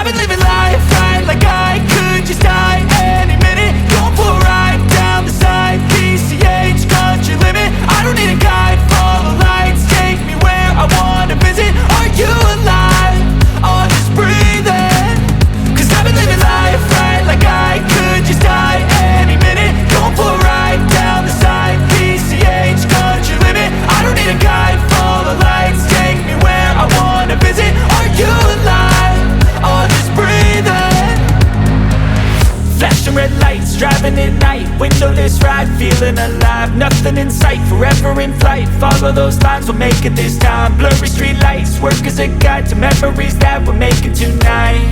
I've been living life right like I could just die any minute. Going for a ride down the side, PCH, country limit. I don't need a guide, follow lights, take me where I wanna visit. Are you alive? Or just breathing? Cause I've been living life right like I could just die any minute. Going for a ride down the side, PCH, country limit. I don't need a guide, follow lights, take me where I wanna visit. Are you alive? Or just breathing? Flashing red lights, driving at night, windowless ride, feeling alive. Nothing in sight, forever in flight. Follow those lines, we'll make it this time. Blurry street lights, work as a guide to memories that we're making tonight.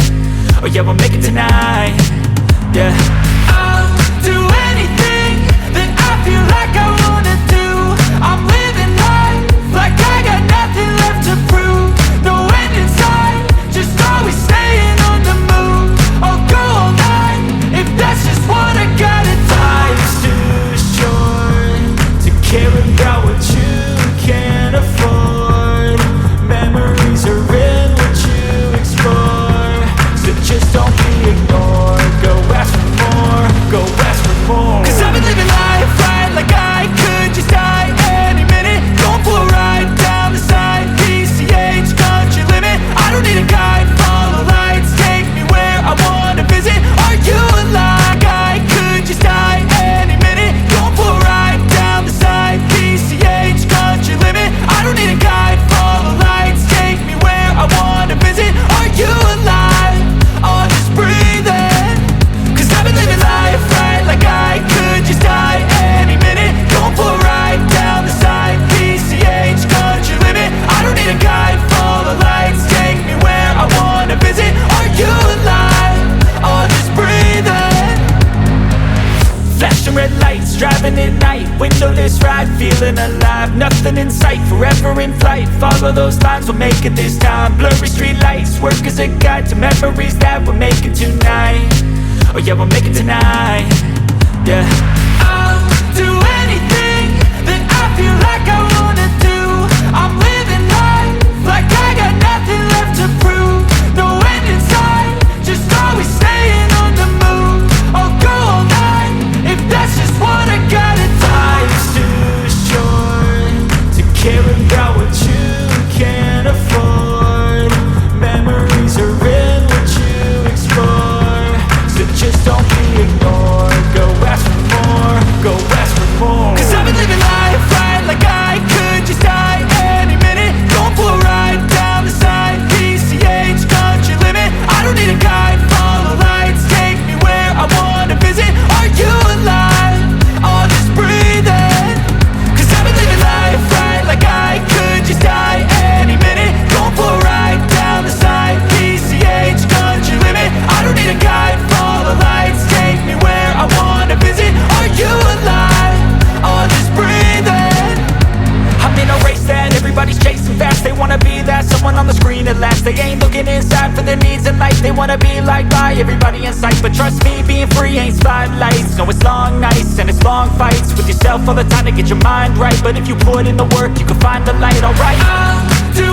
Oh yeah, we'll make it tonight. Yeah. I'll do anything that I feel like I wanna do. I'm living life like I got nothing left to prove. No end in sight, just always staying on the move. I'll go all night if that's just what I gotta do. Life's too short to care about what you can't afford. Memories are in what you explore, so just don't be ignored. Go ask for more, go ask for more. Cause I've been living life right like I could just die any minute. Going for a ride down the side, PCH, country limit. I don't need a guide, follow lights, take me where I wanna visit. Are you alive? I could just die any minute. Going for a ride down the side, PCH, country limit. I don't need a guide, follow lights, take me where I wanna visit. Are you alive? Or just breathing? Cause I've been living life right like I could just die any minute. Going for a ride down the side, PCH, country limit. I don't need a guide, follow lights, take me where I wanna visit. Are you alive? Or just breathing? Flashing red lights, driving at night, windowless ride, feeling alive. Nothing in sight, forever in flight. Follow those lines, we'll make it this time. Blurry street lights, work as a guide to memories that we're making tonight. Oh yeah, we'll make it tonight. Yeah. I'll do anything that I feel like I wanna do. I'm living life like I got nothing left to prove. No end in sight, just always staying on the move. I'll go all night if that's just what I gotta do. Life's too short to care about what you can't afford. Memories are in what you explore, so just don't be ignored. Go ask for more, go ask for more. Cause I've been living life right like I could just die any minute. Going for a ride down the side, PCH, country limit. I don't need a guide, follow lights, take me where I wanna visit. Are you alive? Or just breathing? Cause I've been living life right like I could just die any minute. Going for a ride down the side, PCH, country limit. I don't need a guide, follow lights, take me where I wanna visit. Are you alive? Or just breathing? I'm in a race that everybody's chasing fast. They wanna be that someone on the screen at last. They ain't looking inside for their needs in life. They wanna be liked by everybody in sight. But trust me, being free ain't spotlights. No, it's long nights and it's long fights with yourself all the time to get your mind right. But if you put in the work, you can find the light, alright? I'll do